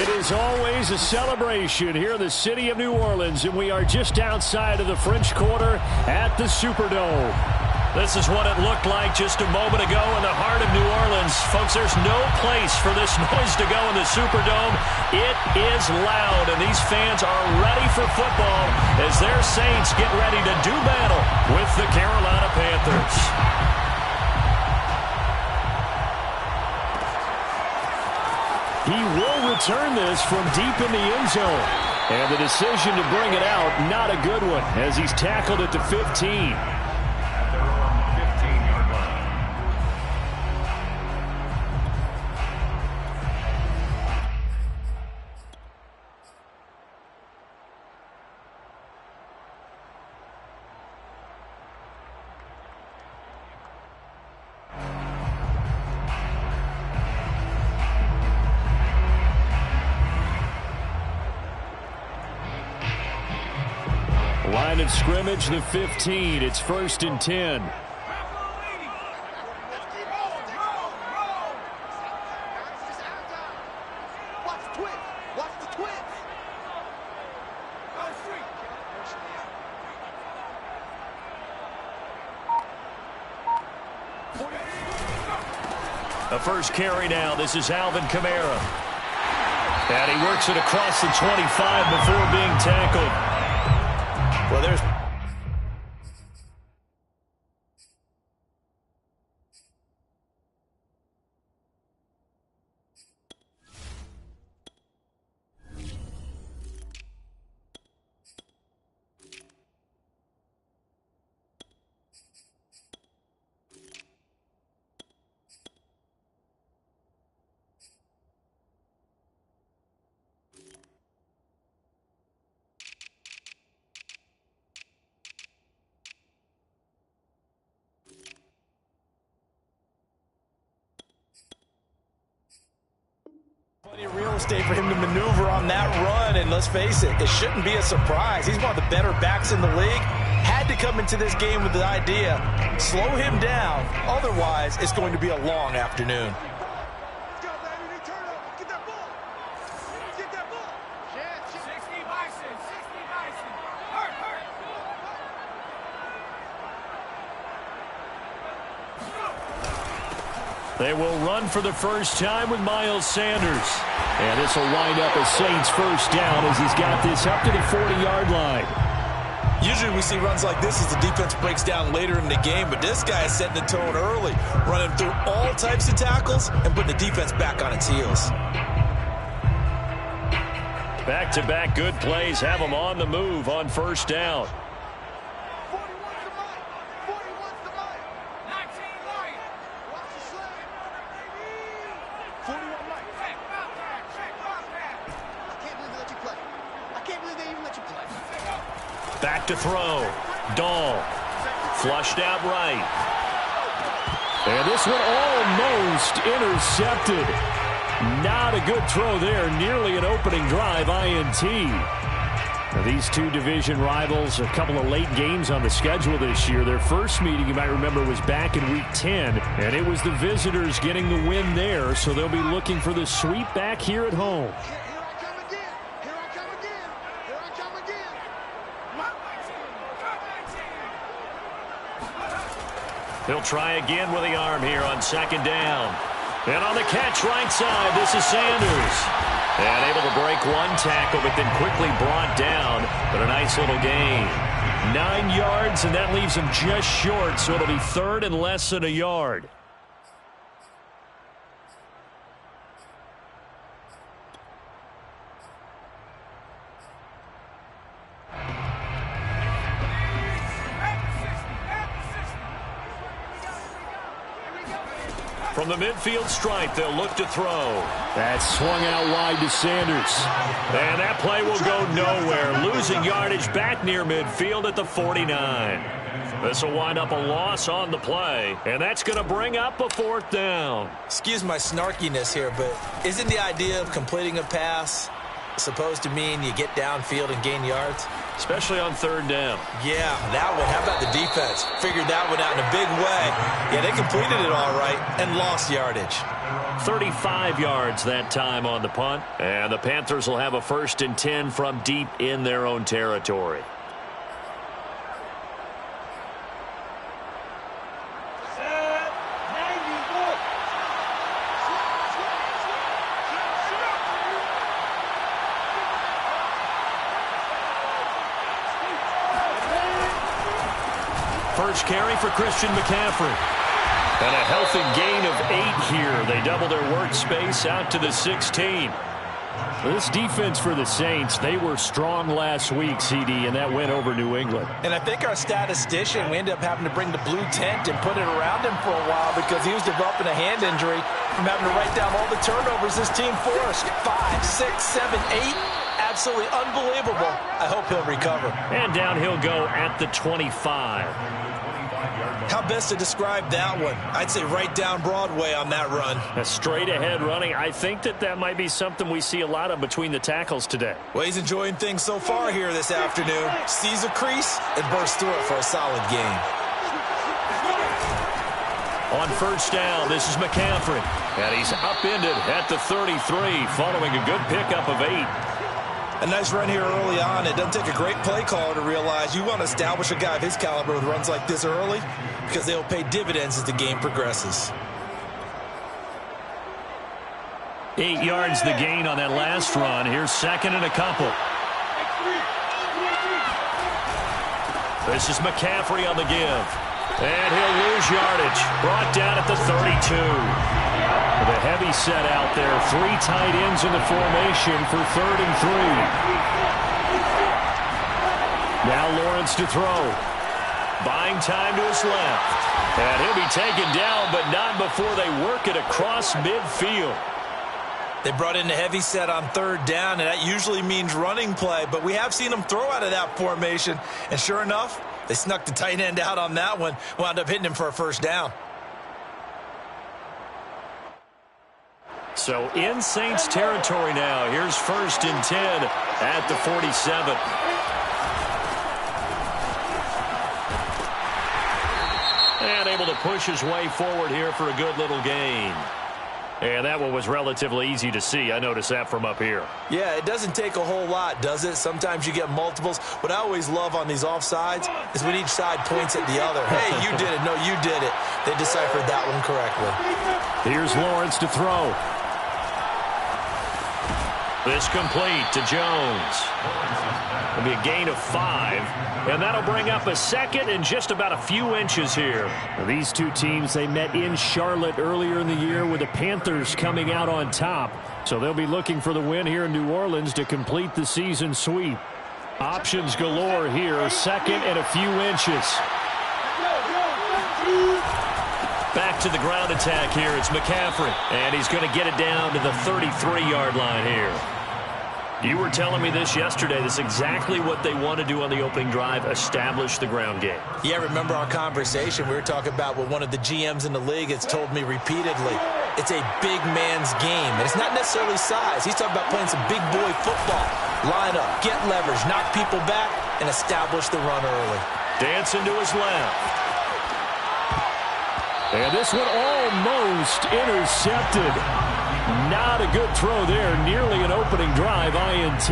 It is always a celebration here in the city of New Orleans, and we are just outside of the French Quarter at the Superdome. This is what it looked like just a moment ago in the heart of New Orleans. Folks, there's no place for this noise to go in the Superdome. It is loud, and these fans are ready for football as their Saints get ready to do battle with the Carolina Panthers. He will return this from deep in the end zone. And the decision to bring it out, not a good one, as he's tackled at the 15. Line of scrimmage, the 15. It's 1st and 10. A first carry now. This is Alvin Kamara. And he works it across the 25 before being tackled. Well, there's plenty of real estate for him to maneuver on that run, and let's face it, it shouldn't be a surprise. He's one of the better backs in the league. Had to come into this game with the idea, slow him down, otherwise it's going to be a long afternoon. They will run for the first time with Miles Sanders. And this will wind up a Saints first down as he's got this up to the 40-yard line. Usually we see runs like this as the defense breaks down later in the game, but this guy is setting the tone early, running through all types of tackles and putting the defense back on its heels. Back-to-back good plays have them on the move on first down. Back to throw. Dahl. Flushed out right. And this one almost intercepted. Not a good throw there. Nearly an opening drive INT. Now these two division rivals, a couple of late games on the schedule this year. Their first meeting, you might remember, was back in Week 10. And it was the visitors getting the win there. So they'll be looking for the sweep back here at home. He'll try again with the arm here on second down. And on the catch right side, this is Sanders. And able to break one tackle, but then quickly brought down. But a nice little gain. 9 yards, and that leaves him just short, so it'll be third and less than a yard. From the midfield stripe, they'll look to throw. That's swung out wide to Sanders. And that play will go nowhere. Losing yardage back near midfield at the 49. This will wind up a loss on the play. And that's going to bring up a fourth down. Excuse my snarkiness here, but isn't the idea of completing a pass supposed to mean you get downfield and gain yards? especially on third down. Yeah, that one. How about the defense? Figured that one out in a big way. Yeah, they completed it all right and lost yardage. 35 yards that time on the punt. And the Panthers will have a 1st and 10 from deep in their own territory. First carry for Christian McCaffrey. And a healthy gain of 8 here. They double their workspace out to the 16. This defense for the Saints, they were strong last week, CD, and that went over New England. And I think our statistician, we ended up having to bring the blue tent and put it around him for a while because he was developing a hand injury from having to write down all the turnovers this team forced. 5, 6, 7, 8. Absolutely unbelievable. I hope he'll recover. And down he'll go at the 25. How best to describe that one? I'd say right down Broadway on that run. A straight-ahead running. I think that might be something we see a lot of between the tackles today. Well, he's enjoying things so far here this afternoon. Sees a crease and bursts through it for a solid gain. On first down, this is McCaffrey. And he's upended at the 33 following a good pickup of 8. A nice run here early on. It doesn't take a great play caller to realize you want to establish a guy of his caliber with runs like this early because they'll pay dividends as the game progresses. 8 yards the gain on that last run. Here's 2nd and a couple. This is McCaffrey on the give. And he'll lose yardage. Brought down at the 32. With a heavy set out there. 3 tight ends in the formation for 3rd and 3. Now Lawrence to throw. Buying time to his left. And he'll be taken down, but not before they work it across midfield. They brought in a heavy set on 3rd down, and that usually means running play, but we have seen them throw out of that formation. And sure enough, they snuck the tight end out on that one. Wound up hitting him for a 1st down. So in Saints territory now. Here's 1st and 10 at the 47. And able to push his way forward here for a good little gain. And that one was relatively easy to see. I noticed that from up here. Yeah, it doesn't take a whole lot, does it? Sometimes you get multiples. What I always love on these offsides is when each side points at the other. Hey, you did it. No, you did it. They deciphered that one correctly. Here's Lawrence to throw. This complete to Jones. It'll be a gain of 5. And that'll bring up a 2nd and just about a few inches here. Now, these two teams, they met in Charlotte earlier in the year with the Panthers coming out on top. So they'll be looking for the win here in New Orleans to complete the season sweep. Options galore here. 2nd and a few inches. Back to the ground attack here. It's McCaffrey. And he's going to get it down to the 33-yard line here. You were telling me this yesterday. This is exactly what they want to do on the opening drive, establish the ground game. Yeah, remember our conversation. We were talking about what one of the GMs in the league has told me repeatedly. It's a big man's game, and it's not necessarily size. He's talking about playing some big boy football. Line up, get leverage, knock people back, and establish the run early. Dancing to his left. And this one almost intercepted. Not a good throw there. Nearly an opening drive INT.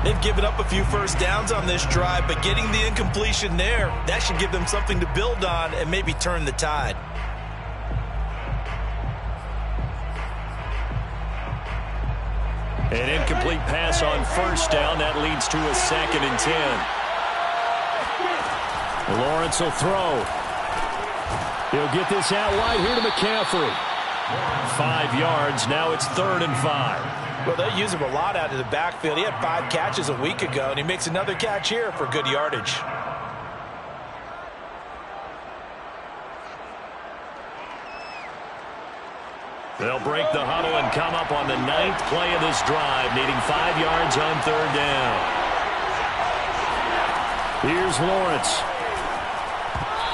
They've given up a few 1st downs on this drive, but getting the incompletion there, that should give them something to build on and maybe turn the tide. An incomplete pass on 1st down. That leads to a 2nd and 10. Lawrence will throw. He'll get this out wide here to McCaffrey. 5 yards. Now it's 3rd and 5. Well, they use him a lot out of the backfield. He had 5 catches a week ago, and he makes another catch here for good yardage. They'll break the huddle and come up on the 9th play of this drive, needing 5 yards on 3rd down. Here's Lawrence.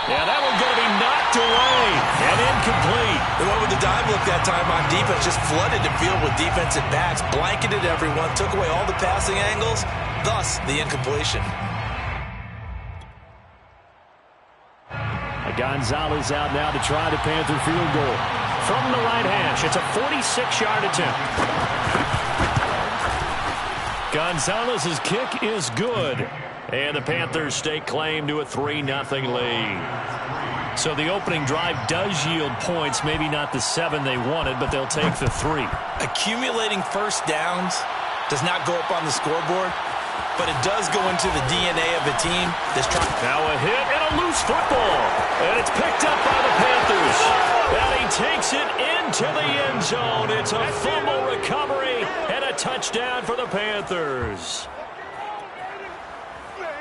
Yeah, that one's going to be knocked knocked away and incomplete. They went with the dive look that time on defense, just flooded the field with defensive backs, blanketed everyone, took away all the passing angles, thus the incompletion. Gonzalez out now to try the Panther field goal. From the right hash, it's a 46-yard attempt. Gonzalez's kick is good. And the Panthers stake claim to a 3-0 lead. So the opening drive does yield points, maybe not the 7 they wanted, but they'll take the 3. Accumulating first downs does not go up on the scoreboard, but it does go into the DNA of a team that's trying. Now a hit and a loose football. And it's picked up by the Panthers. And he takes it into the end zone. It's a fumble recovery and a touchdown for the Panthers.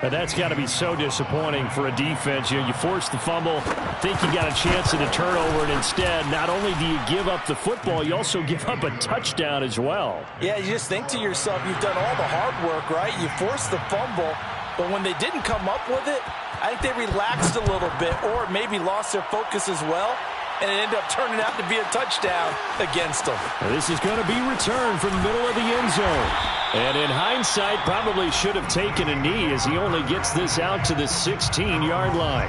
And that's got to be so disappointing for a defense. You force the fumble, think you got a chance at a turnover, and instead, not only do you give up the football, you also give up a touchdown as well. Yeah, you just think to yourself, you've done all the hard work, right? You forced the fumble, but when they didn't come up with it, I think they relaxed a little bit or maybe lost their focus as well, and it ended up turning out to be a touchdown against them. Now this is going to be returned from the middle of the end zone. And in hindsight, probably should have taken a knee as he only gets this out to the 16-yard line.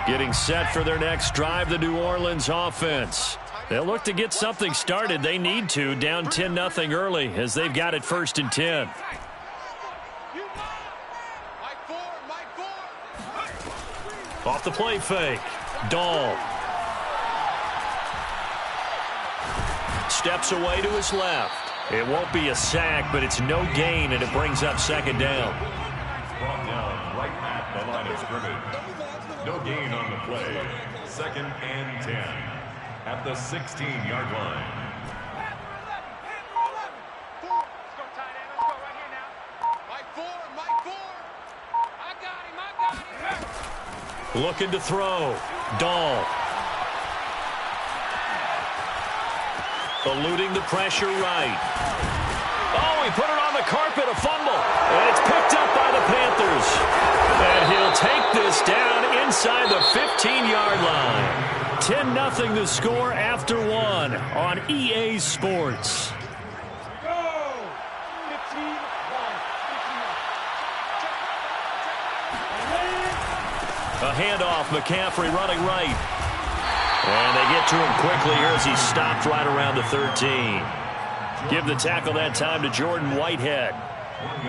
Getting set for their next drive, the New Orleans offense. They'll look to get something started. They need to, down 10-0 early as they've got it 1st and 10. Off the play fake. Dahl. Steps away to his left. It won't be a sack, but it's no gain, and it brings up 2nd down. Brought down right at the line of scrimmage. No gain on the play. 2nd and 10 at the 16-yard line. Looking to throw. Dahl. Eluding the pressure right. Oh, he put it on the carpet, a fumble. And it's picked up by the Panthers. And he'll take this down inside the 15-yard line. 10-0 the score after 1 on EA Sports. A handoff, McCaffrey running right. And they get to him quickly here as he stopped right around the 13. Give the tackle that time to Jordan Whitehead.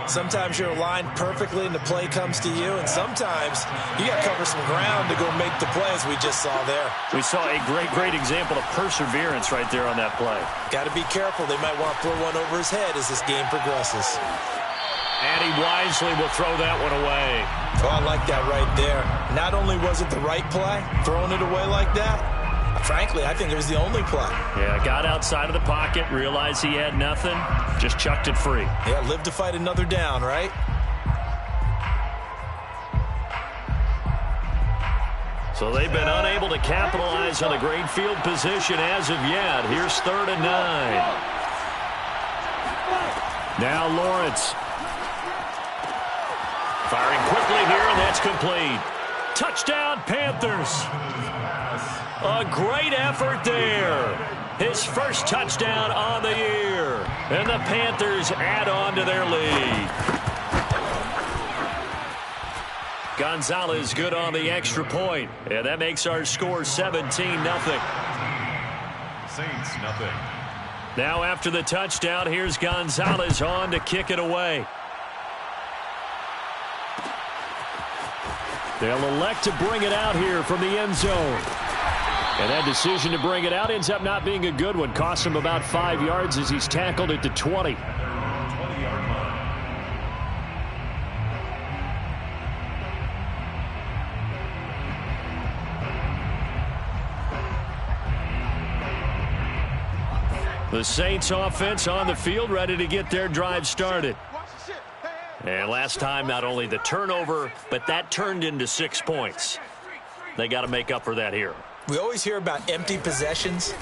Sometimes you're aligned perfectly and the play comes to you, and sometimes you got to cover some ground to go make the play, as we just saw there. We saw a great example of perseverance right there on that play. Got to be careful. They might want to throw one over his head as this game progresses. And he wisely will throw that one away. Oh, I like that right there. Not only was it the right play, throwing it away like that, frankly, I think it was the only play. Yeah, got outside of the pocket, realized he had nothing, just chucked it free. Yeah, live to fight another down, right? So they've been unable to capitalize on a great field position as of yet. Here's 3rd and 9. Now Lawrence. Firing quickly here, and that's complete. Touchdown, Panthers. A great effort there. His first touchdown on the year. And the Panthers add on to their lead. Gonzalez good on the extra point. And that makes our score 17-0. Saints, nothing. Now after the touchdown, here's Gonzalez on to kick it away. They'll elect to bring it out here from the end zone. And that decision to bring it out ends up not being a good one. Costs him about 5 yards as he's tackled at the 20. 20-yard line. The Saints offense on the field, ready to get their drive started. And last time, not only the turnover, but that turned into 6 points. They got to make up for that here. We always hear about empty possessions.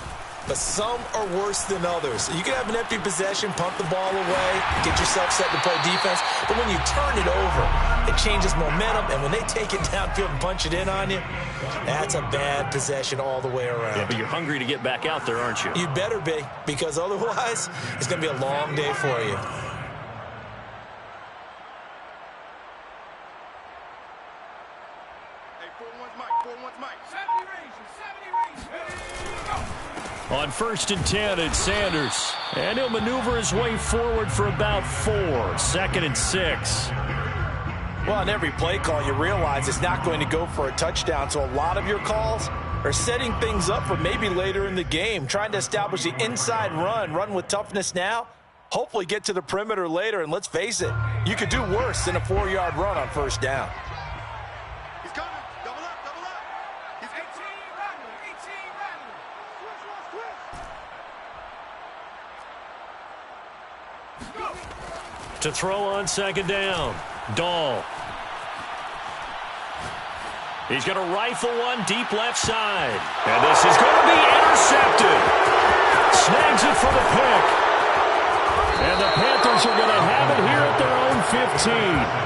but some are worse than others. You can have an empty possession, punt the ball away, get yourself set to play defense, but when you turn it over, it changes momentum, and when they take it downfield and punch it in on you, that's a bad possession all the way around. Yeah, but you're hungry to get back out there, aren't you? You better be, because otherwise, it's going to be a long day for you. On 1st and 10, it's Sanders. And he'll maneuver his way forward for about 4. 2nd and 6. Well, on every play call, you realize it's not going to go for a touchdown. So a lot of your calls are setting things up for maybe later in the game, trying to establish the inside run with toughness now, hopefully get to the perimeter later. And let's face it, you could do worse than a 4-yard run on 1st down. To throw on 2nd down, Dahl. He's going to rifle one deep left side. And this is going to be intercepted. Snags it for the pick. And the Panthers are going to have it here at their own 15.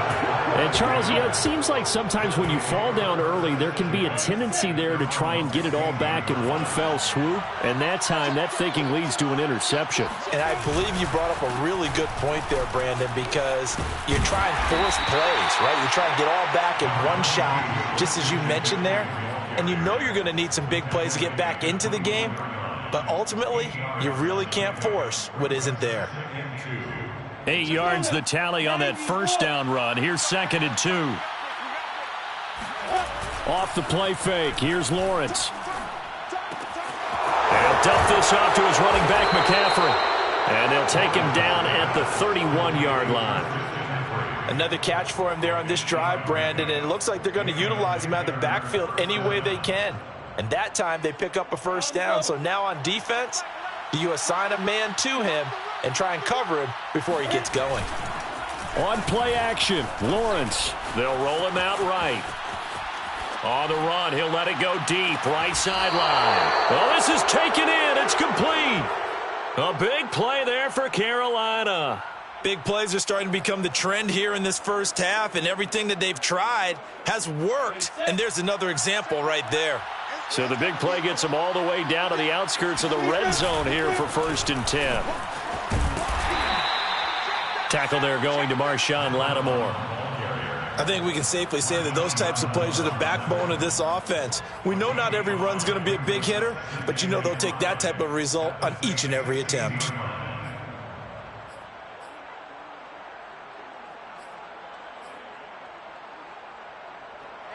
And Charles, it seems like sometimes when you fall down early, there can be a tendency there to try and get it all back in one fell swoop. And that time, that thinking leads to an interception. And I believe you brought up a really good point there, Brandon, because you're trying to force plays, right? You're trying to get all back in one shot, just as you mentioned there. And you know you're going to need some big plays to get back into the game. But ultimately, you really can't force what isn't there. 8 yards the tally on that 1st down run. Here's 2nd and 2. Off the play fake. Here's Lawrence. They'll dump this off to his running back, McCaffrey. And they'll take him down at the 31-yard line. Another catch for him there on this drive, Brandon. And it looks like they're going to utilize him out of the backfield any way they can. And that time they pick up a 1st down. So now on defense, do you assign a man to him and try and cover him before he gets going? On play action, Lawrence. They'll roll him out right. On the run, he'll let it go deep, right sideline. Well, this is taken in. It's complete. A big play there for Carolina. Big plays are starting to become the trend here in this first half, and everything that they've tried has worked. And there's another example right there. So the big play gets them all the way down to the outskirts of the red zone here for 1st and 10. Tackle there going to Marshawn Lattimore. I think we can safely say that those types of plays are the backbone of this offense. We know not every run's going to be a big hitter, but you know they'll take that type of result on each and every attempt.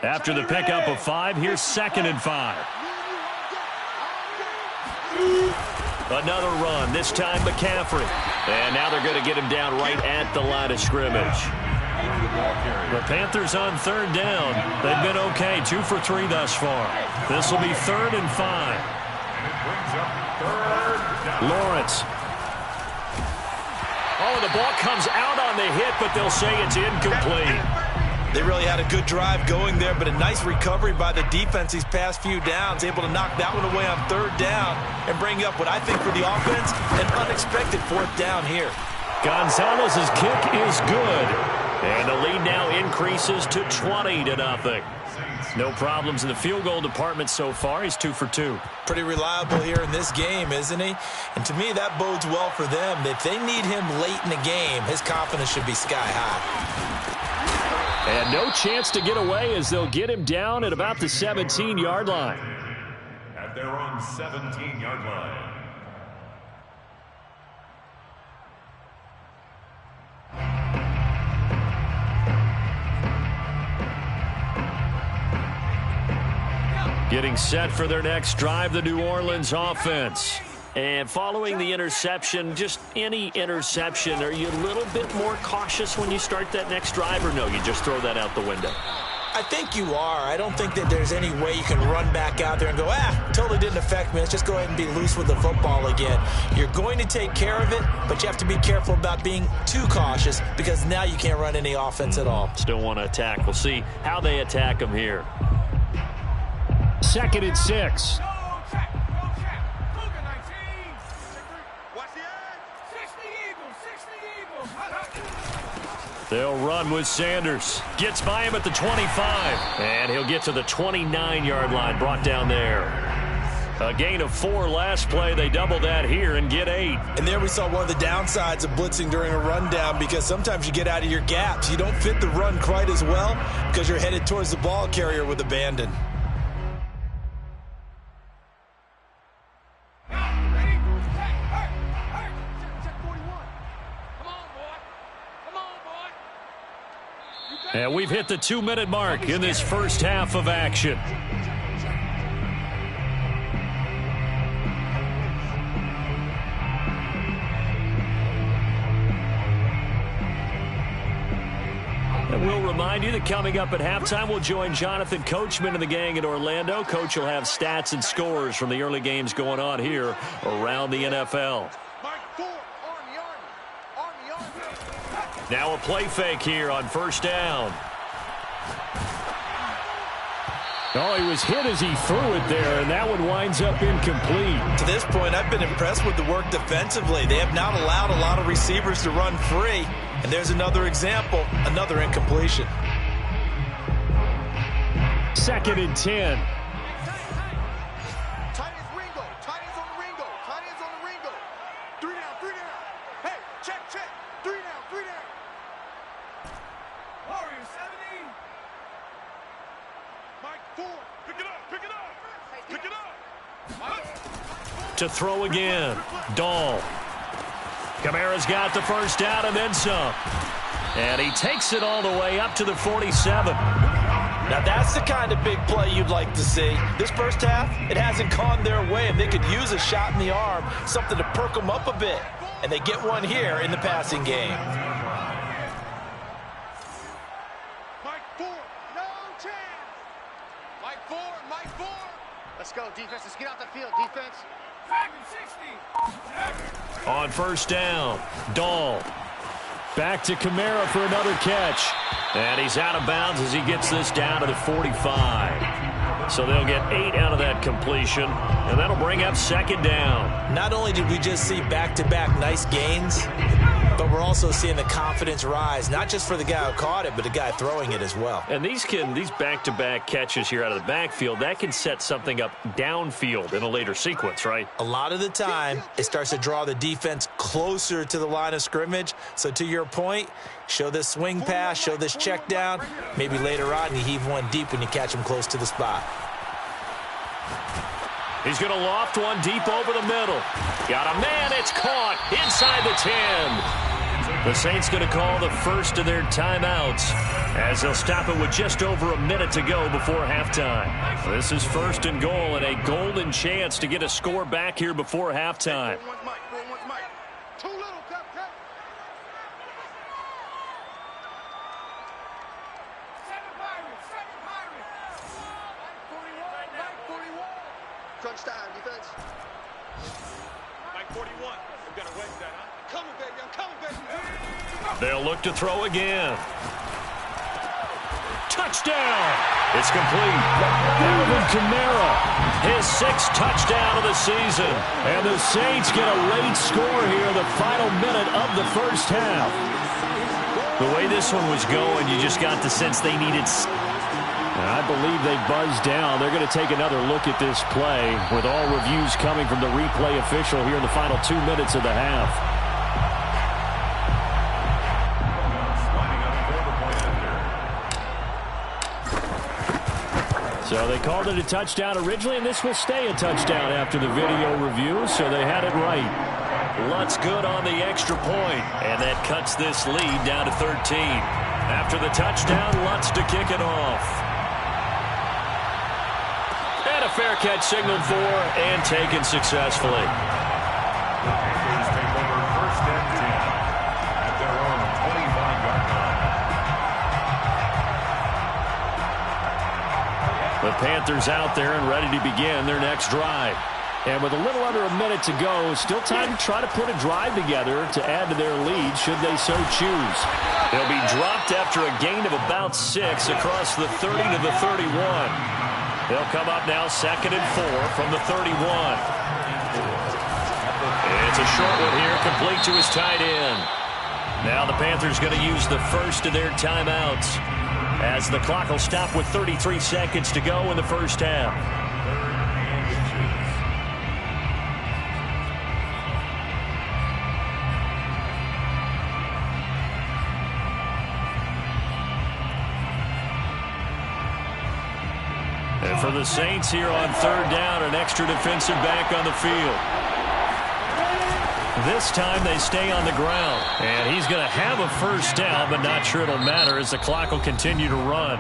After the pickup of 5, here's 2nd and 5. Another run, this time McCaffrey. And now they're going to get him down right at the line of scrimmage. The Panthers on 3rd down. They've been okay, 2 for 3 thus far. This will be 3rd and 5. Lawrence. Oh, the ball comes out on the hit, but they'll say it's incomplete. They really had a good drive going there, but a nice recovery by the defense these past few downs, able to knock that one away on 3rd down and bring up what I think for the offense, an unexpected 4th down here. Gonzalez's kick is good, and the lead now increases to 20-0. No problems in the field goal department so far. He's 2 for 2. Pretty reliable here in this game, isn't he? And to me, that bodes well for them. If they need him late in the game, his confidence should be sky high. And no chance to get away as they'll get him down at about the 17-yard line. At their own 17-yard line. Getting set for their next drive, the New Orleans offense. And following the interception, just any interception, are you a little bit more cautious when you start that next drive, or no, you just throw that out the window? I think you are. I don't think that there's any way you can run back out there and go, totally didn't affect me. Let's just go ahead and be loose with the football again. You're going to take care of it, but you have to be careful about being too cautious because now you can't run any offense at all. Still want to attack. We'll see how they attack them here. 2nd and 6. They'll run with Sanders. Gets by him at the 25. And he'll get to the 29-yard line, brought down there. A gain of 4 last play. They double that here and get 8. And there we saw one of the downsides of blitzing during a rundown, because sometimes you get out of your gaps. You don't fit the run quite as well because you're headed towards the ball carrier with abandon. And we've hit the 2-minute mark in this first half of action. And we'll remind you that coming up at halftime, we'll join Jonathan Coachman and the gang in Orlando. Coach will have stats and scores from the early games going on here around the NFL. Now a play fake here on first down. Oh, he was hit as he threw it there, and that one winds up incomplete. To this point, I've been impressed with the work defensively. They have not allowed a lot of receivers to run free. And there's another example, another incompletion. 2nd and 10. To throw again. Dahl. Kamara's got the first down and then some. And he takes it all the way up to the 47. Now that's the kind of big play you'd like to see. This first half, it hasn't gone their way, and they could use a shot in the arm, something to perk them up a bit. And they get one here in the passing game. Let's go, defense. Let's get out the field, defense. On first down, Dahl. Back to Kamara for another catch. And he's out of bounds as he gets this down to the 45. So they'll get 8 out of that completion, and that'll bring up 2nd down. Not only did we just see back-to-back nice gains, but we're also seeing the confidence rise, not just for the guy who caught it, but the guy throwing it as well. And these back-to-back catches here out of the backfield, that can set something up downfield in a later sequence, right? A lot of the time, it starts to draw the defense closer to the line of scrimmage. So to your point, show this swing pass, show this check down. Maybe later on you heave one deep when you catch him close to the spot. He's going to loft one deep over the middle. Got a man, it's caught inside the 10. The Saints going to call the first of their timeouts as they'll stop it with just over a minute to go before halftime. This is 1st and goal and a golden chance to get a score back here before halftime. Crunch time, defense. Mike 41. We've got to wedge that, huh? Coming, baby. I'm coming, baby. They'll look to throw again. Touchdown! It's complete. Alvin Kamara, his 6th touchdown of the season. And the Saints get a late score here in the final minute of the first half. The way this one was going, you just got the sense they needed... And I believe they buzzed down. They're going to take another look at this play with all reviews coming from the replay official here in the final 2 minutes of the half. So they called it a touchdown originally, and this will stay a touchdown after the video review, so they had it right. Lutz good on the extra point, and that cuts this lead down to 13. After the touchdown, Lutz to kick it off. And a fair catch signaled for and taken successfully. Panthers take over 1st and 10 at their own 25-yard line. The Panthers out there and ready to begin their next drive. And with a little under a minute to go, still time to try to put a drive together to add to their lead should they so choose. They'll be dropped after a gain of about 6 across the 30 to the 31. They'll come up now 2nd and 4 from the 31. It's a short one here, complete to his tight end. Now the Panthers going to use the first of their timeouts as the clock will stop with 33 seconds to go in the first half. And for the Saints here on third down, an extra defensive back on the field. This time they stay on the ground. And he's going to have a first down, but not sure it'll matter as the clock will continue to run.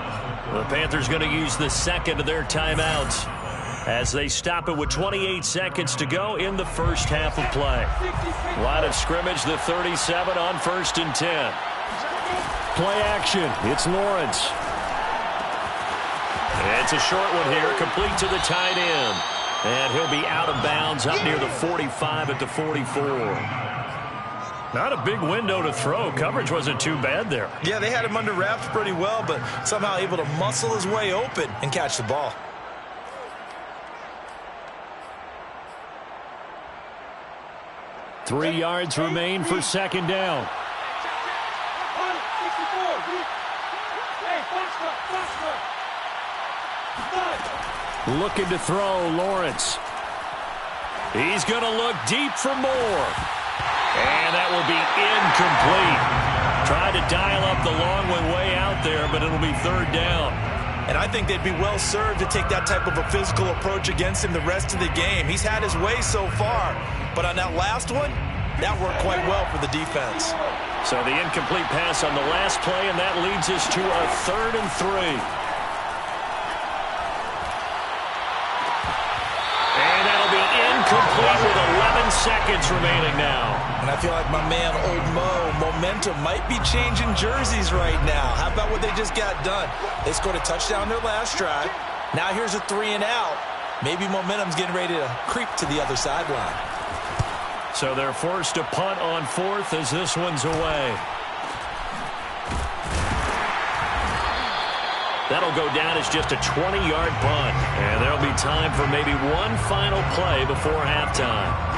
The Panthers going to use the second of their timeouts as they stop it with 28 seconds to go in the first half of play. Line of scrimmage, the 37 on 1st and 10. Play action. It's Lawrence. It's a short one here, complete to the tight end. And he'll be out of bounds up near the 45 at the 44. Not a big window to throw. Coverage wasn't too bad there. Yeah, they had him under wraps pretty well, but somehow able to muscle his way open and catch the ball. Three yards remain for second down. Looking to throw, Lawrence. He's going to look deep for more. And that will be incomplete. Tried to dial up the long one way out there, but it'll be third down. And I think they'd be well served to take that type of a physical approach against him the rest of the game. He's had his way so far, but on that last one, that worked quite well for the defense. So the incomplete pass on the last play, and that leads us to a 3rd and 3. Complete with 11 seconds remaining now. And I feel like my man, Old Mo, momentum might be changing jerseys right now. How about what they just got done? They scored a touchdown their last drive. Now here's a 3 and out. Maybe momentum's getting ready to creep to the other sideline. So they're forced to punt on 4th as this one's away. That'll go down as just a 20-yard punt. And there'll be time for maybe one final play before halftime.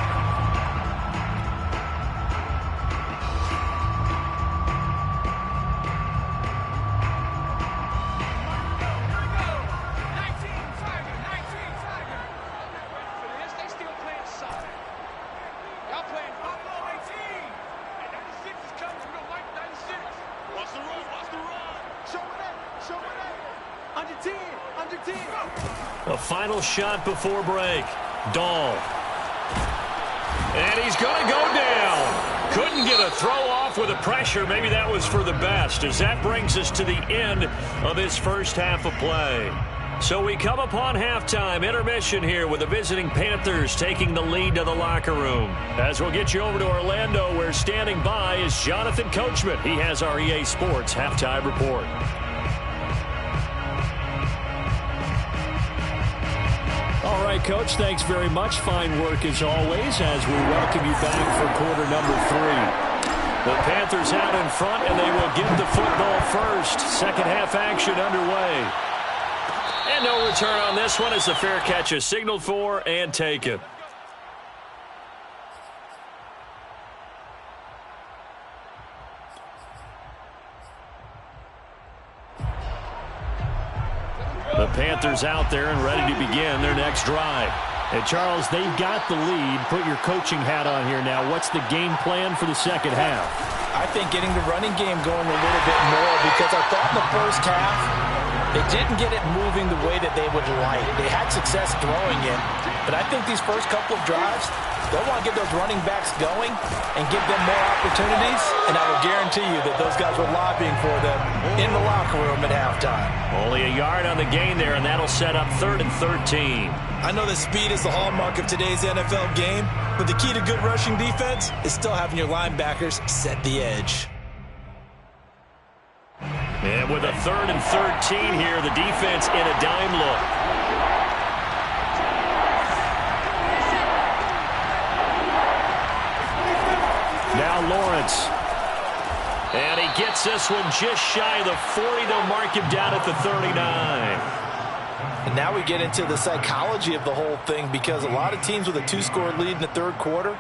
A final shot before break. Dahl. And he's going to go down. Couldn't get a throw off with the pressure. Maybe that was for the best, as that brings us to the end of this first half of play. So we come upon halftime intermission here with the visiting Panthers taking the lead to the locker room. As we'll get you over to Orlando, where standing by is Jonathan Coachman. He has our EA Sports halftime report. All right, Coach, thanks very much. Fine work as always as we welcome you back for quarter number 3. The Panthers out in front, and they will get the football first. Second half action underway. And no return on this one as the fair catch is signaled for and taken. The Panthers out there and ready to begin their next drive. And Charles, they've got the lead. Put your coaching hat on here now. What's the game plan for the second half? I think getting the running game going a little bit more, because I thought in the first half they didn't get it moving the way that they would like. They had success throwing it, but I think these first couple of drives, they'll want to get those running backs going and give them more opportunities, and I will guarantee you that those guys were lobbying for them in the locker room at halftime. Only a yard on the gain there, and that'll set up 3rd and 13. I know that speed is the hallmark of today's NFL game, but the key to good rushing defense is still having your linebackers set the edge. And with a 3rd and 13 here, the defense in a dime look. Now Lawrence. And he gets this one just shy of the 40. They'll mark him down at the 39. And now we get into the psychology of the whole thing, because a lot of teams with a 2-score lead in the third quarter,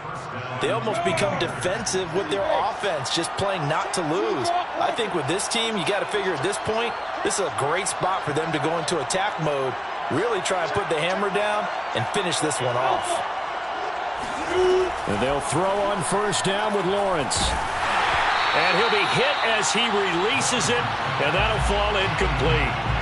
they almost become defensive with their offense, just playing not to lose. I think with this team, you got to figure at this point, this is a great spot for them to go into attack mode, really try and put the hammer down and finish this one off. And they'll throw on first down with Lawrence. And he'll be hit as he releases it, and that'll fall incomplete.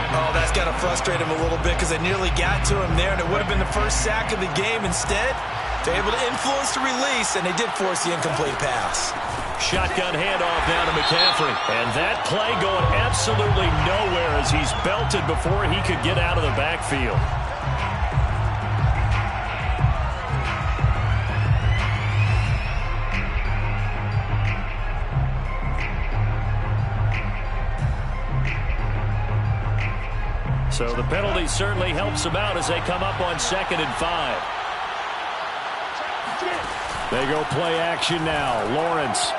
Oh, that's got to frustrate him a little bit, because they nearly got to him there, and it would have been the first sack of the game. Instead, they're able to influence the release, and they did force the incomplete pass. Shotgun handoff now to McCaffrey. And that play going absolutely nowhere as he's belted before he could get out of the backfield. So the penalty certainly helps them out as they come up on 2nd and 5. They go play action now. Lawrence.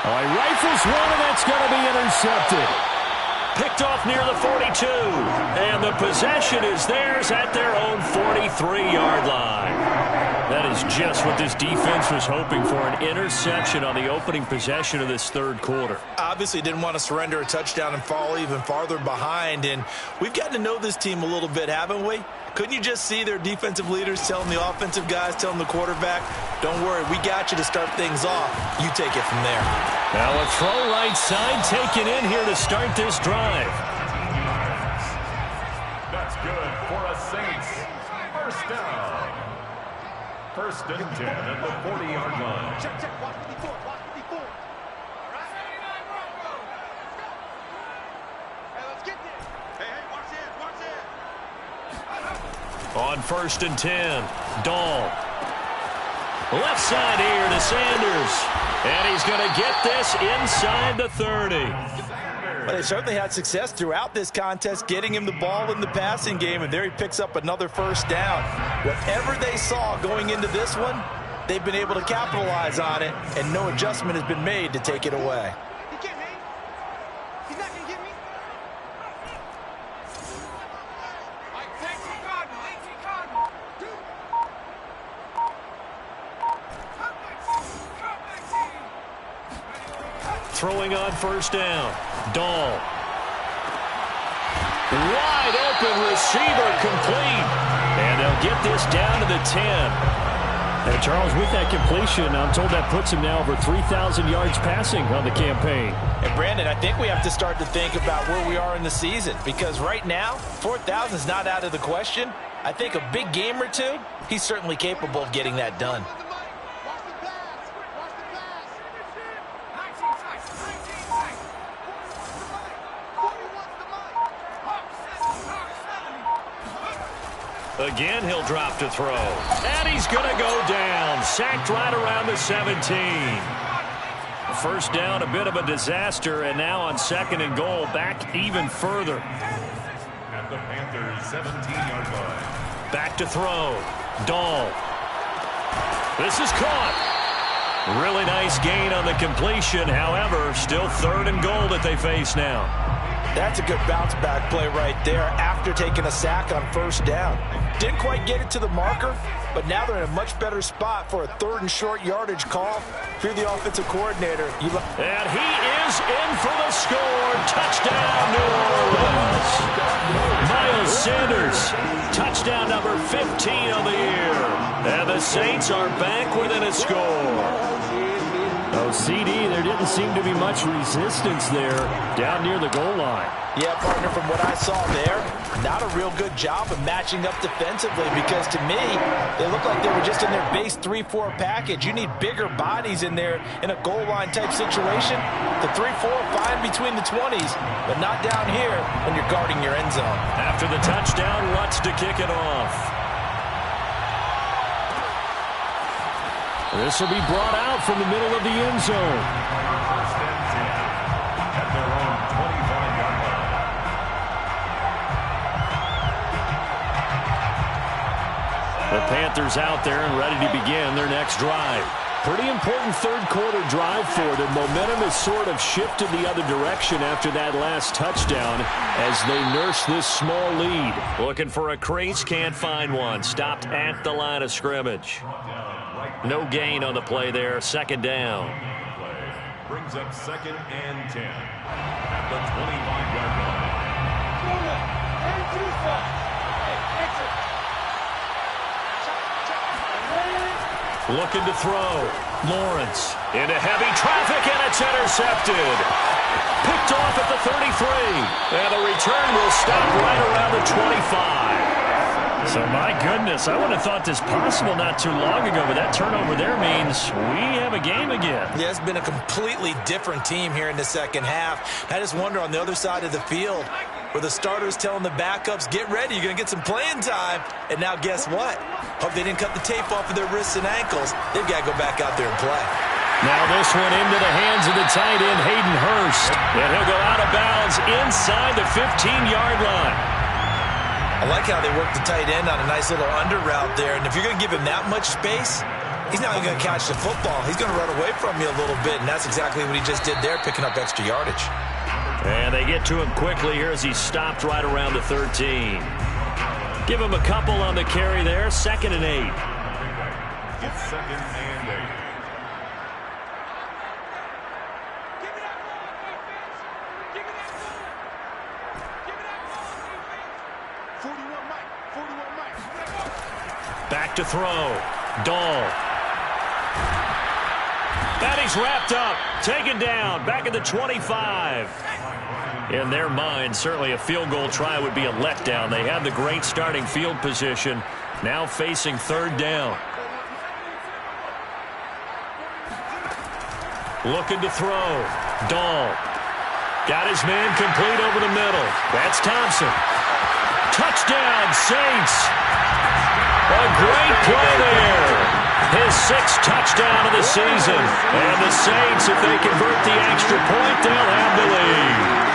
Oh, he rifles one, and that's going to be intercepted. Picked off near the 42. And the possession is theirs at their own 43-yard line. That is just what this defense was hoping for, an interception on the opening possession of this third quarter. Obviously didn't want to surrender a touchdown and fall even farther behind, and we've gotten to know this team a little bit, haven't we? Couldn't you just see their defensive leaders telling the offensive guys, telling the quarterback, don't worry, we got you to start things off. You take it from there. Now a throw right side taken in here to start this drive. That's good for a Saints first down. 1st and 10 at the 40-yard line. Check, check. Watch 54. Watch 54. All right. Hey, let's get this. Hey, watch this. Watch this. On 1st and 10, Dahl. Left side here to Sanders. And he's going to get this inside the 30. But they certainly had success throughout this contest, getting him the ball in the passing game, and there he picks up another first down. Whatever they saw going into this one, they've been able to capitalize on it, and no adjustment has been made to take it away. He can't hang. He's not going to get me. Throwing on first down. Dahl. Wide open receiver complete. And they'll get this down to the 10. And Charles, with that completion, I'm told that puts him now over 3,000 yards passing on the campaign. And Brandon, I think we have to start to think about where we are in the season, because right now, 4,000 is not out of the question. I think a big game or two, he's certainly capable of getting that done. Again, he'll drop to throw. And he's going to go down. Sacked right around the 17. First down, a bit of a disaster, and now on 2nd and goal, back even further. At the Panthers' 17-yard line. Back to throw. Dahl. This is caught. Really nice gain on the completion. However, still 3rd and goal that they face now. That's a good bounce-back play right there after taking a sack on first down. Didn't quite get it to the marker, but now they're in a much better spot for a 3rd and short yardage call. If you're the offensive coordinator, and he is in for the score. Touchdown, New Orleans. Miles Sanders, touchdown number 15 on the year. And the Saints are back within a score. Oh, CD, there didn't seem to be much resistance there down near the goal line. Yeah, partner, from what I saw there, not a real good job of matching up defensively, because to me, they look like they were just in their base 3-4 package. You need bigger bodies in there in a goal line type situation. The 3-4 fine between the 20s, but not down here when you're guarding your end zone. After the touchdown, Lutz to kick it off. This will be brought out from the middle of the end zone. 1st and 10 at their own 25-yard line. The Panthers out there and ready to begin their next drive. Pretty important third-quarter drive for them. Momentum has sort of shifted the other direction after that last touchdown as they nurse this small lead. Looking for a crease, can't find one. Stopped at the line of scrimmage. No gain on the play there. Second down. Brings up 2nd and 10 at the 25-yard line. Looking to throw. Lawrence into heavy traffic, and it's intercepted. Picked off at the 33. And the return will stop right around the 25. So, my goodness, I would have thought this possible not too long ago, but that turnover there means we have a game again. Yeah, it's been a completely different team here in the second half. I just wonder on the other side of the field where the starters telling the backups, get ready, you're going to get some playing time. And now guess what? Hope they didn't cut the tape off of their wrists and ankles. They've got to go back out there and play. Now this one into the hands of the tight end, Hayden Hurst. And he'll go out of bounds inside the 15-yard line. I like how they work the tight end on a nice little under route there. And if you're going to give him that much space, he's not going to catch the football. He's going to run away from you a little bit, and that's exactly what he just did there, picking up extra yardage. And they get to him quickly here as he stopped right around the 13. Give him a couple on the carry there. 2nd and 8. It's 2nd and 8. Back to throw. Dahl. And he's wrapped up. Taken down. Back at the 25. In their mind, certainly a field goal try would be a letdown. They have the great starting field position. Now facing 3rd down. Looking to throw. Dahl. Got his man complete over the middle. That's Thompson. Touchdown, Saints. A great play there. His 6th touchdown of the season. And the Saints, if they convert the extra point, they'll have the lead.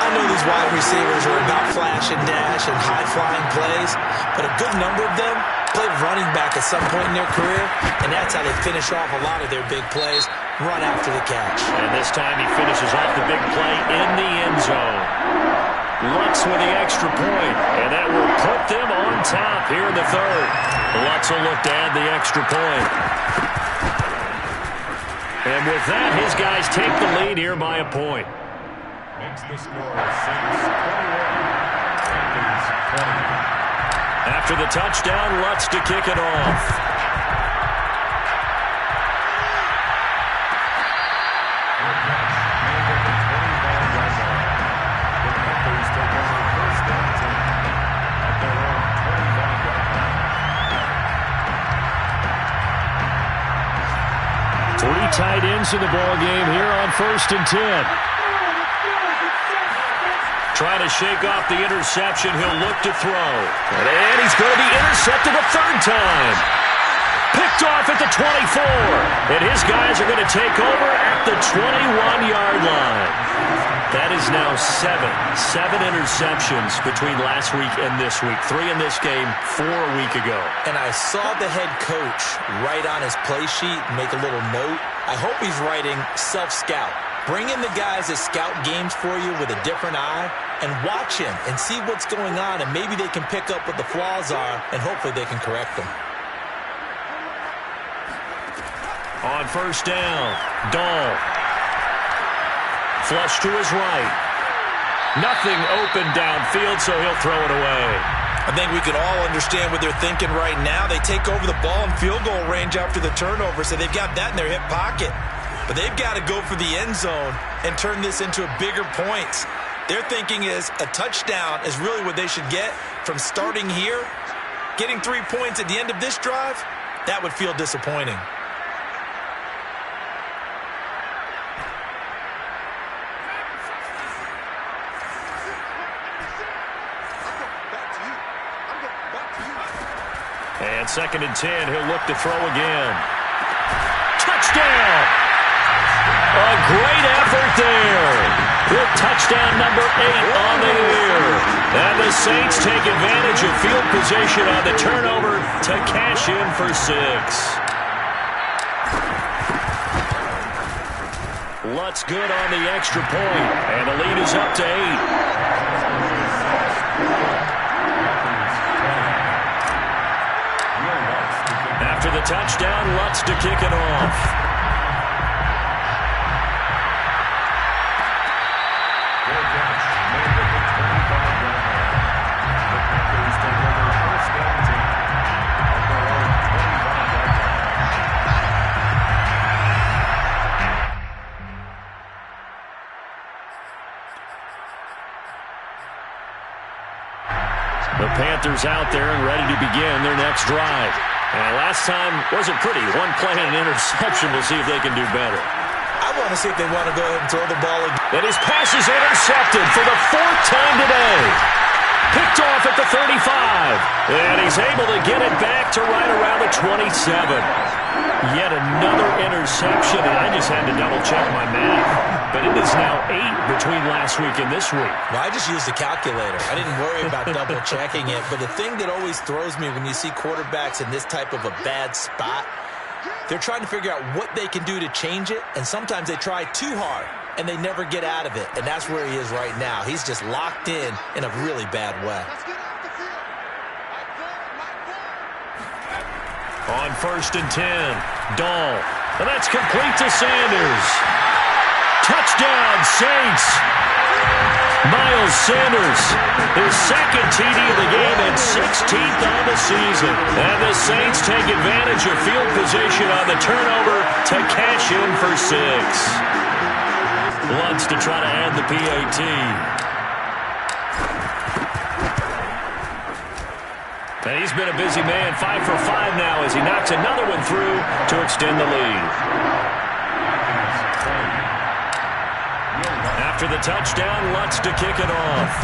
I know these wide receivers are about flash and dash and high-flying plays, but a good number of them played running back at some point in their career, and that's how they finish off a lot of their big plays, run after the catch. And this time he finishes off the big play in the end zone. Lutz with the extra point, and that will put them on top here in the 3rd. Lutz will look to add the extra point. And with that, his guys take the lead here by a point. Makes the score Saints 21, Panthers 20. After the touchdown, Lutz to kick it off. Tight ends in the ball game here on 1st and 10. Trying to shake off the interception. He'll look to throw. And he's going to be intercepted a 3rd time. Picked off at the 24. And his guys are going to take over at the 21-yard line. That is now 7 interceptions between last week and this week. 3 in this game, 4 a week ago. And I saw the head coach write on his play sheet, make a little note. I hope he's writing self-scout. Bring in the guys that scout games for you with a different eye and watch him and see what's going on, and maybe they can pick up what the flaws are, and hopefully they can correct them. On 1st down, Dahl. Flush to his right. Nothing open downfield, so he'll throw it away. I think we can all understand what they're thinking right now. They take over the ball in field goal range after the turnover, so they've got that in their hip pocket. But they've got to go for the end zone and turn this into a bigger point. Their thinking is a touchdown is really what they should get from starting here. Getting 3 points at the end of this drive, that would feel disappointing. And 2nd and 10, he'll look to throw again. Touchdown! A great effort there. With touchdown number 8 on the year. And the Saints take advantage of field position on the turnover to cash in for 6. Lutz good on the extra point, and the lead is up to 8. After the touchdown, Lutz to kick it off. The Panthers out there and ready to begin their next drive. And last time wasn't pretty. One play and an interception. We'll see if they can do better. I want to see if they want to go ahead and throw the ball again. And his pass is intercepted for the 4th time today. Picked off at the 35. And he's able to get it back to right around the 27. Yet another interception, and I just had to double-check my math. But it is now 8 between last week and this week. Well, I just used a calculator. I didn't worry about double-checking it. But the thing that always throws me when you see quarterbacks in this type of a bad spot, they're trying to figure out what they can do to change it. And sometimes they try too hard, and they never get out of it. And that's where he is right now. He's just locked in a really bad way. On 1st and 10, Dahl. And that's complete to Sanders. Touchdown, Saints. Miles Sanders, his 2nd TD of the game and 16th on the season. And the Saints take advantage of field position on the turnover to cash in for 6. Lutz to try to add the PAT. And he's been a busy man, 5 for 5 now as he knocks another one through to extend the lead. After the touchdown, Lutz to kick it off.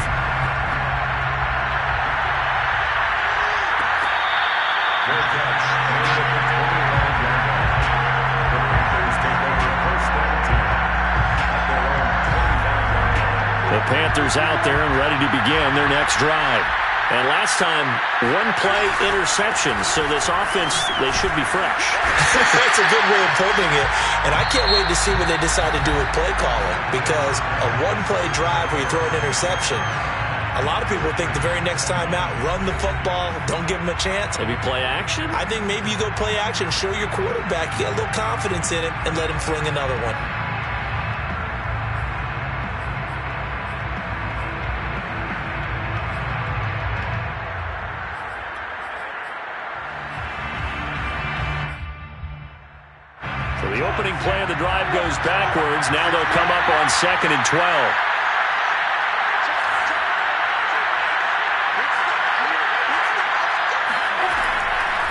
The Panthers out there and ready to begin their next drive. And last time, 1-play interception, so this offense, they should be fresh. That's a good way of putting it. And I can't wait to see what they decide to do with play calling, because a 1-play drive where you throw an interception, a lot of people think the very next time out, run the football, don't give them a chance. Maybe play action? I think maybe you go play action, show your quarterback, you get a little confidence in him, and let him fling another one. The opening play of the drive goes backwards. Now they'll come up on 2nd and 12.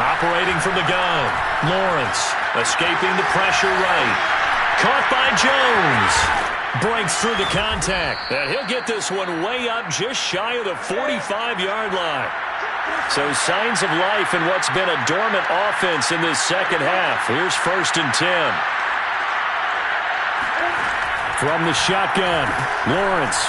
Operating from the gun. Lawrence escaping the pressure right. Caught by Jones. Breaks through the contact. And he'll get this one way up just shy of the 45-yard line. So signs of life in what's been a dormant offense in this second half. Here's 1st and 10. From the shotgun, Lawrence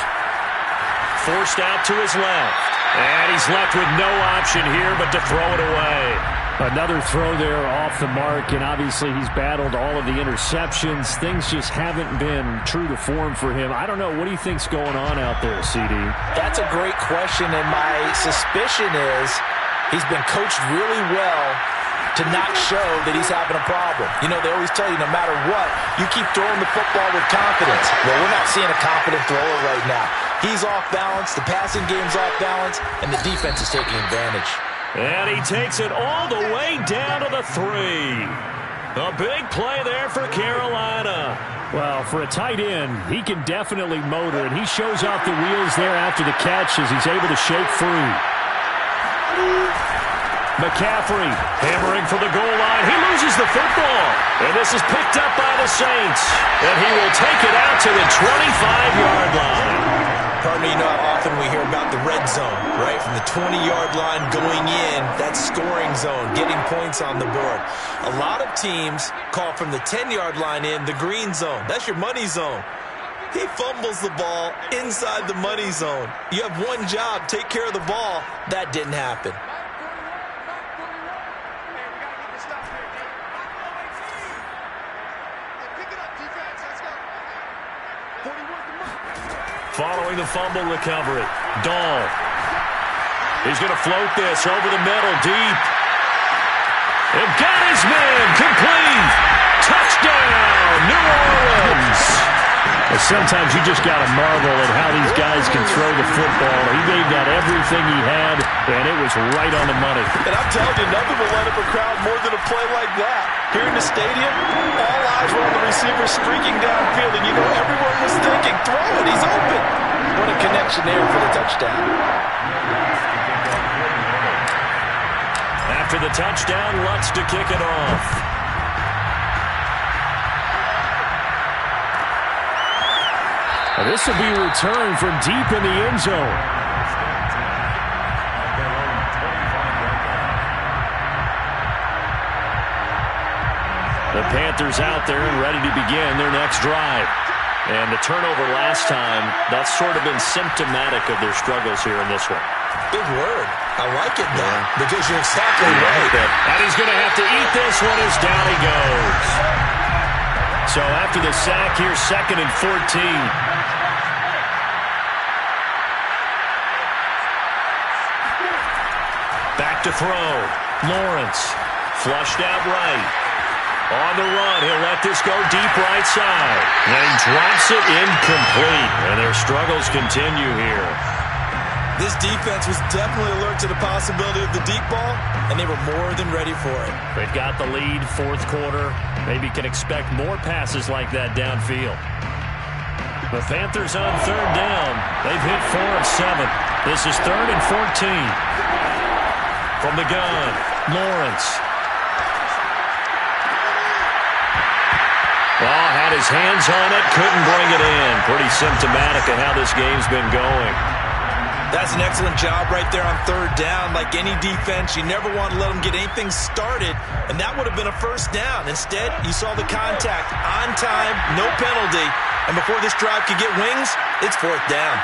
forced out to his left. And he's left with no option here but to throw it away. Another throw there off the mark, and obviously he's battled all of the interceptions. Things just haven't been true to form for him. I don't know. What do you think's going on out there, CD? That's a great question, and my suspicion is he's been coached really well to not show that he's having a problem. You know, they always tell you no matter what, you keep throwing the football with confidence. Well, we're not seeing a confident thrower right now. He's off balance, the passing game's off balance, and the defense is taking advantage. And he takes it all the way down to the 3. A big play there for Carolina. Well, for a tight end, he can definitely motor, and he shows off the wheels there after the catch as he's able to shake free. McCaffrey hammering for the goal line. He loses the football. And this is picked up by the Saints. And he will take it out to the 25-yard line. Pardon me, you know how often we hear about the red zone, right? From the 20-yard line going in, that's scoring zone, getting points on the board. A lot of teams call from the 10-yard line in the green zone. That's your money zone. He fumbles the ball inside the money zone. You have one job, take care of the ball. That didn't happen. Following the fumble recovery, Dahl. He's going to float this over the middle, deep. And got his man, complete. Touchdown, New Orleans. Well, sometimes you just got to marvel at how these guys can throw the football. He gave that everything he had, and it was right on the money. And I'm telling you, nothing will light up a crowd more than a play like that. Here in the stadium, all eyes were on the receiver streaking downfield, and you know everyone was thinking, throw it, he's open. What a connection there for the touchdown. After the touchdown, Lutz to kick it off. This will be returned from deep in the end zone. The Panthers out there and ready to begin their next drive. And the turnover last time, that's sort of been symptomatic of their struggles here in this one. Big word. I like it now because you're exactly right. And he's going to have to eat this one as down he goes. So after the sack, here's 2nd and 14. Back to throw. Lawrence. Flushed out right. On the run. He'll let this go deep right side. And he drops it incomplete. And their struggles continue here. This defense was definitely alert to the possibility of the deep ball, and they were more than ready for it. They've got the lead, 4th quarter. Maybe can expect more passes like that downfield. The Panthers on 3rd down. They've hit 4 of 7. This is 3rd and 14. From the gun, Lawrence. Oh, had his hands on it, couldn't bring it in. Pretty symptomatic of how this game's been going. That's an excellent job right there on 3rd down. Like any defense, you never want to let them get anything started, and that would have been a 1st down. Instead, you saw the contact on time, no penalty, and before this drive could get wings, it's 4th down.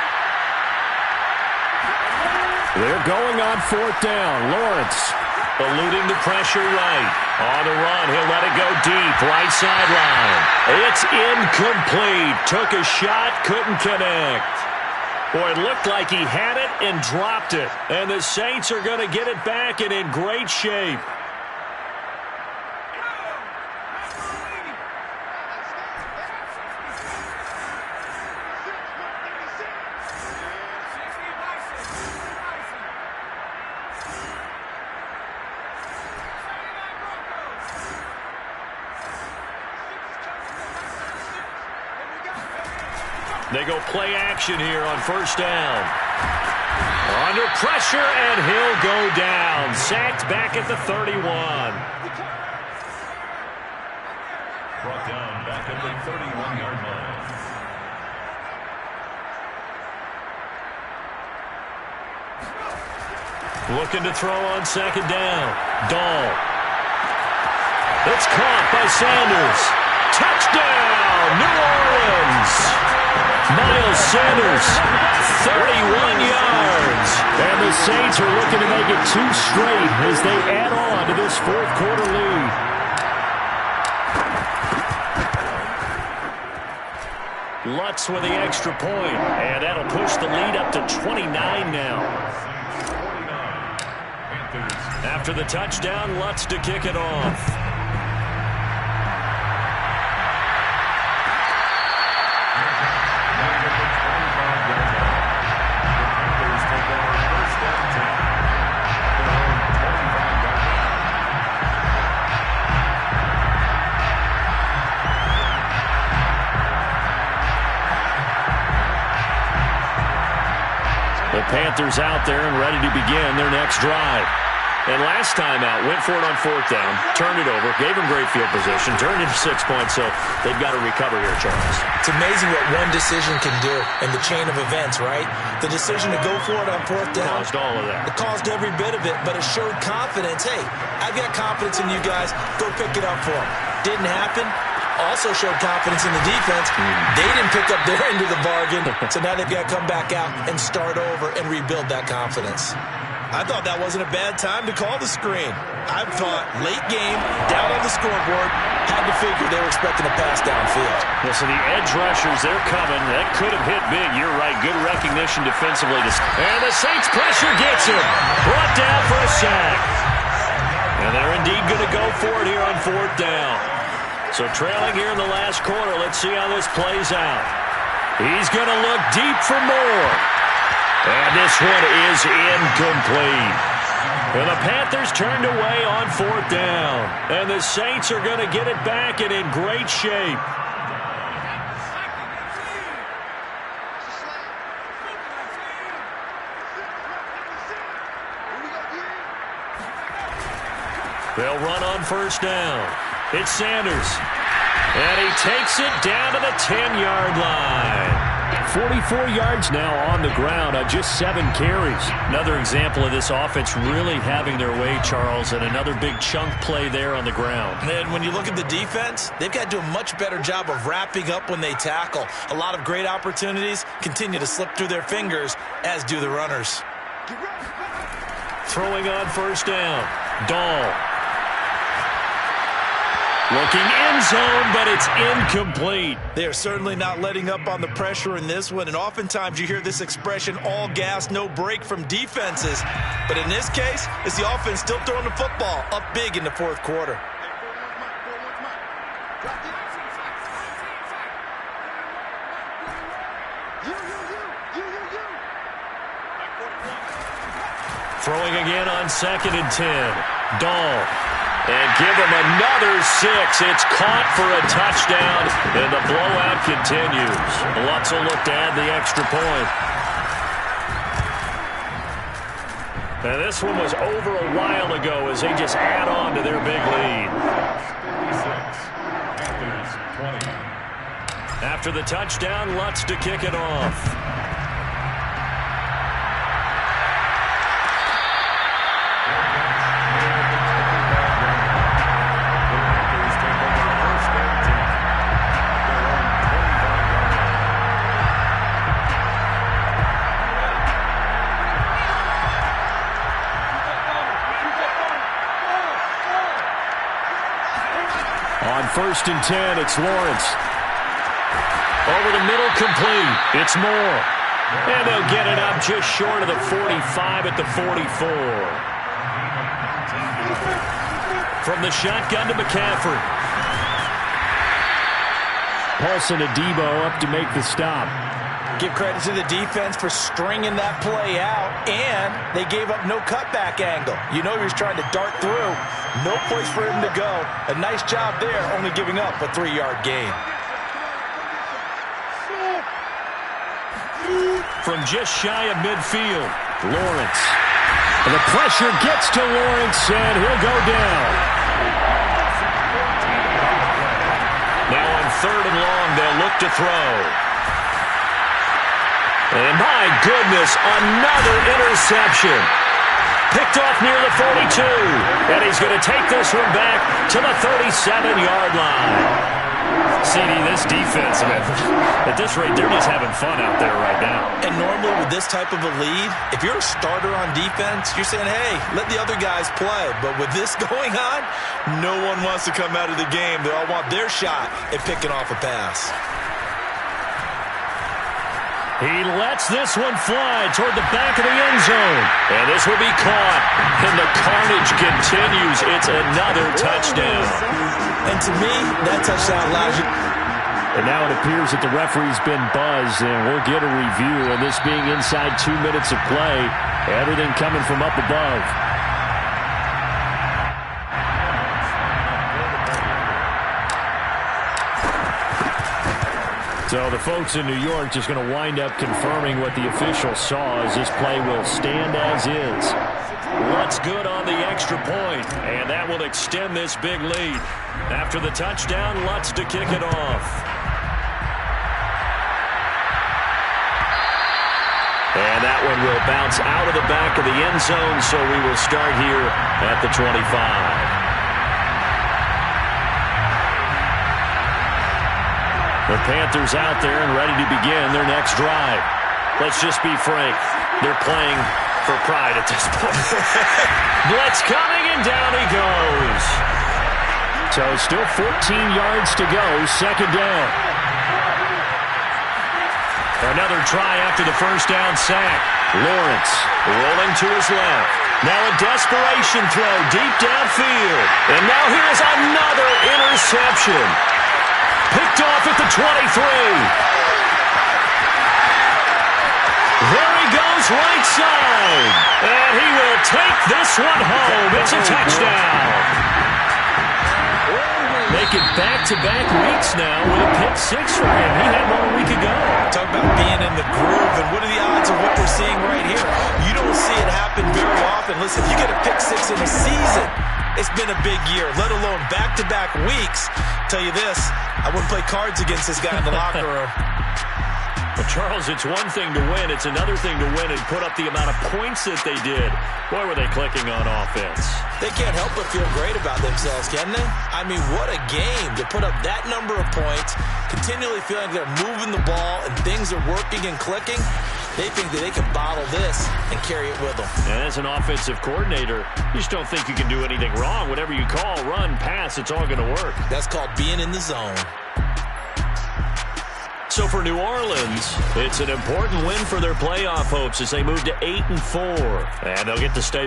They're going on 4th down. Lawrence eluding the pressure right. On the run, he'll let it go deep, right sideline. It's incomplete. Took a shot, couldn't connect. Boy, it looked like he had it and dropped it. And the Saints are going to get it back and in great shape. They go play action here on 1st down. Under pressure, and he'll go down. Sacked back at the 31. Brought down back at the 31-yard line. Looking to throw on 2nd down. Dahl. It's caught by Sanders. Touchdown, New Orleans. Miles Sanders, 31 yards. And the Saints are looking to make it 2 straight as they add on to this 4th quarter lead. Lutz with the extra point, and that'll push the lead up to 29 now. After the touchdown, Lutz to kick it off. The Panthers out there and ready to begin their next drive. And last time out, went for it on 4th down, turned it over, gave them great field position, turned into 6 points, so they've got to recover here, Charles. It's amazing what one decision can do in the chain of events, right? The decision to go for it on 4th down. Caused all of that. It caused every bit of it, but it showed confidence. Hey, I've got confidence in you guys. Go pick it up for them. Didn't happen. Also showed confidence in the defense. They didn't pick up their end of the bargain, so now they've got to come back out and start over and rebuild that confidence. I thought that wasn't a bad time to call the screen. I thought late game, down on the scoreboard, had to figure they were expecting a pass downfield. Yeah, so the edge rushers, they're coming. That could have hit big. You're right. Good recognition defensively. And the Saints pressure gets him. Brought down for a sack. And they're indeed going to go for it here on 4th down. So trailing here in the last quarter. Let's see how this plays out. He's going to look deep for more. And this one is incomplete. And the Panthers turned away on 4th down. And the Saints are going to get it back and in great shape. They'll run on 1st down. It's Sanders. And he takes it down to the 10-yard line. 44 yards now on the ground on just 7 carries. Another example of this offense really having their way, Charles, and another big chunk play there on the ground. And when you look at the defense, they've got to do a much better job of wrapping up when they tackle. A lot of great opportunities continue to slip through their fingers, as do the runners. Throwing on 1st down. Dahl. Looking end zone, but it's incomplete. They are certainly not letting up on the pressure in this one, and oftentimes you hear this expression, all gas, no break from defenses. But in this case, it's the offense still throwing the football up big in the 4th quarter. Throwing again on 2nd and 10. Dahl. And give him another 6. It's caught for a touchdown, and the blowout continues. Lutz will look to add the extra point. And this one was over a while ago as they just add on to their big lead. After the touchdown, Lutz to kick it off. On 1st and 10, it's Lawrence. Over the middle, complete. It's Moore. And they'll get it up just short of the 45 at the 44. From the shotgun to McCaffrey. Paulson Adebo up to make the stop. Give credit to the defense for stringing that play out, and they gave up no cutback angle. You know he was trying to dart through. No place for him to go. A nice job there, only giving up a 3-yard gain. From just shy of midfield, Lawrence. And the pressure gets to Lawrence, and he'll go down. Now on 3rd and long, they'll look to throw. And my goodness, another interception. Picked off near the 42. And he's going to take this one back to the 37-yard line. CD, this defense, at this rate, they're just having fun out there right now. And normally with this type of a lead, if you're a starter on defense, you're saying, hey, let the other guys play. But with this going on, no one wants to come out of the game. They all want their shot at picking off a pass. He lets this one fly toward the back of the end zone. And this will be caught. And the carnage continues. It's another touchdown. And to me, that touchdown allows you. And now it appears that the referee's been buzzed, and we'll get a review. And this being inside 2 minutes of play, everything coming from up above. So the folks in New York just going to wind up confirming what the officials saw as this play will stand as is. Lutz good on the extra point, and that will extend this big lead. After the touchdown, Lutz to kick it off. And that one will bounce out of the back of the end zone, so we will start here at the 25. The Panthers out there and ready to begin their next drive. Let's just be frank. They're playing for pride at this point. Blitz coming, and down he goes. So still 14 yards to go, second down. Another try after the first down sack. Lawrence rolling to his left. Now a desperation throw deep downfield. And now here's another interception. Picked off at the 23. There he goes, right side. And he will take this one home. It's a touchdown. Make it back-to-back weeks now with a pick six for him. He had one a week ago. Talk about being in the groove, and what are the odds of what we're seeing right here? You don't see it happen very often. Listen, if you get a pick six in a season, it's been a big year, let alone back-to-back weeks. Tell you this, I wouldn't play cards against this guy in the locker room. Well, Charles, it's one thing to win. It's another thing to win and put up the amount of points that they did. Boy, were they clicking on offense. They can't help but feel great about themselves, can they? I mean, what a game to put up that number of points, continually feeling like they're moving the ball and things are working and clicking. They think that they can bottle this and carry it with them. And as an offensive coordinator, you just don't think you can do anything wrong. Whatever you call, run, pass, it's all going to work. That's called being in the zone. So for New Orleans, it's an important win for their playoff hopes as they move to 8-4. And they'll get to stay